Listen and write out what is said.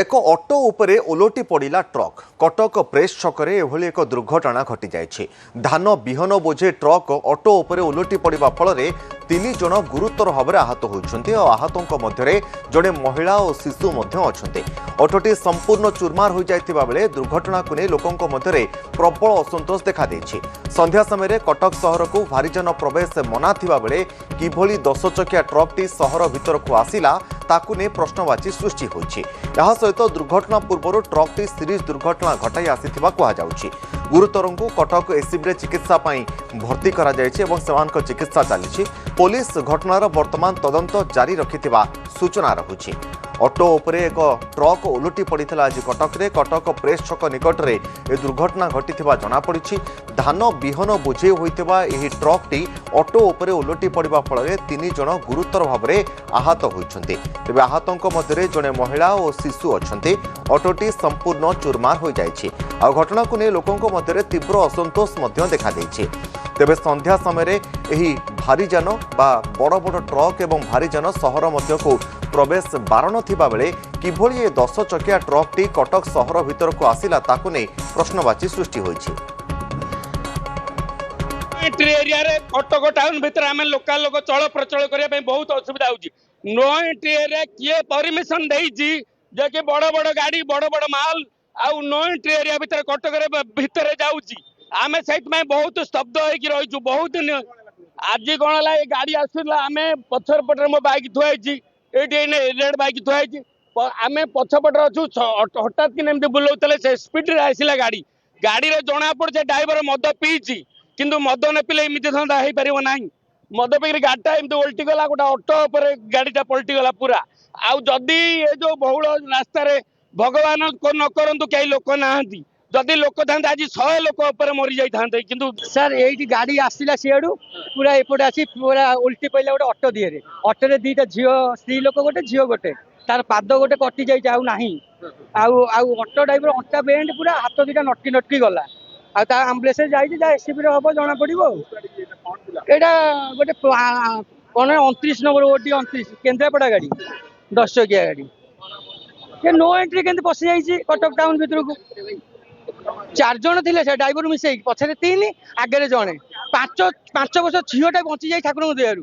एक ऑटो उपरे ओलोटी पड़ा ट्रक कटक प्रेस छकरे एभली एक दुर्घटना घटी जाइछि। धान बिहन बोझे ट्रक ऑटो उपरे ओलोटी पड़ा फल तीन जन गुरुतर भाव में आहत होती। आहतों मध्य जड़े महिला और शिशु अच्छा। ऑटोटी संपूर्ण चूरमार हो जाता बेले दुर्घटना को नहीं लोकों मध्य प्रबल असंतोष देखा देछि। संध्या समय कटक सहर को भारीजान प्रवेश मना थिबा बेले किभली 10 चकिया ट्रकटी सहर भितर को आसिला ताकू ने प्रश्नवाची सृष्टि होइछि। यह सहित दुर्घटना पूर्व ट्रकटी सीरीज दुर्घटना घटाई आसिथिबा कहा जाउछि। गुरुतरों को कटक एसीबी चिकित्सा भर्ती करा जायछि एवं सेमानक चिकित्सा चली। पुलिस घटनार वर्तमान तदंत जारी रखिथिबा सूचना रहुछि। ऑटो उपरे एक ट्रक ओलटी पड़ा आज कटक प्रेस छक निकट में यह दुर्घटना घटी जनापड़ी। धान बिहन बोझे होता यह ट्रकटी ऑटो उपरे ओलटी पड़ा फल तीन जन गुरुतर भाव में आहत होती। तेज आहतों मध्य जड़े महिला और शिशु अच्छा। ऑटोटी संपूर्ण चूरमार हो जाइछि। आ घटना को नहीं लोकों मध्य तीव्र असंतोष देखा देछि। तेबे संध्या समय भारीजान बा बड़ बड़ ट्रक एवं भारीजान सहर मध्य को प्रवेश बारण थिबा बेले किभली ये 10 चकिया ट्रकटी कटक सहर भितर को आसिला ताकू नहीं प्रश्नवाची सृष्टि होइछि। एरिया रे कटक टाउन भितर आम लोकल लोक चल प्रचल करने बहुत असुविधा होची। नो एंट्री एरिया किए परमिशन देइछि जे कि बड़ बड़ गाड़ी बड़ बड़ माल आउ नो एंट्री एरिया भितर कटक रे भितर जाउछि। आमे सहित में बहुत स्तब्ध होइकी रहिछु। बहुत आज कौन है ये गाड़ी आसला आम पछर पटे मो बाइक थुआई ये रेड बाइक थुआई आम पछपटे अच्छु। हठात कि बुलाऊे से स्पीड आसला गाड़ी गाड़ी रे जना पड़े ड्राइवर मद पीची किंतु मद न पीले एमती धंदा हो पार ना। मद पी गाड़ीटा एमती ओल्टी गला गोटे ऑटो पर गाड़ीटा पलटी गला पूरा। आउ जदि ये जो बहुल रास्तार भगवान को न करंतु कई लोक ना जदि लोक था आज 100 लोक मरी जाते किंतु सर ये गाड़ी आसला सीआड़ू पूरा एपटे आसी पूरा उल्टी पड़ा गोटे ऑटो दिए ऑटो रे दीटा झील स्त्री लोक गोटे झील गोटे तार पाद गोटे कटि जाइए आउ ना ऑटो ड्राइवर अंटा बेंड पूरा हाथ दीटा नटकी नटकी गला आम्बुलेंस जाए एसीबी हम जना पड़ो। यहाँ गोटे कौन 29 नंबर ओडी 29 केन्द्रापड़ा गाड़ी 10 चकिया गाड़ी ये नो एंट्री के पशि जाइए कटक टाउन भितर को 4 जन थे ड्राइवर मिसेक पछरे 3 आगे जड़े 5 वर्ष झीटा बची जाए ठाकुर दयारू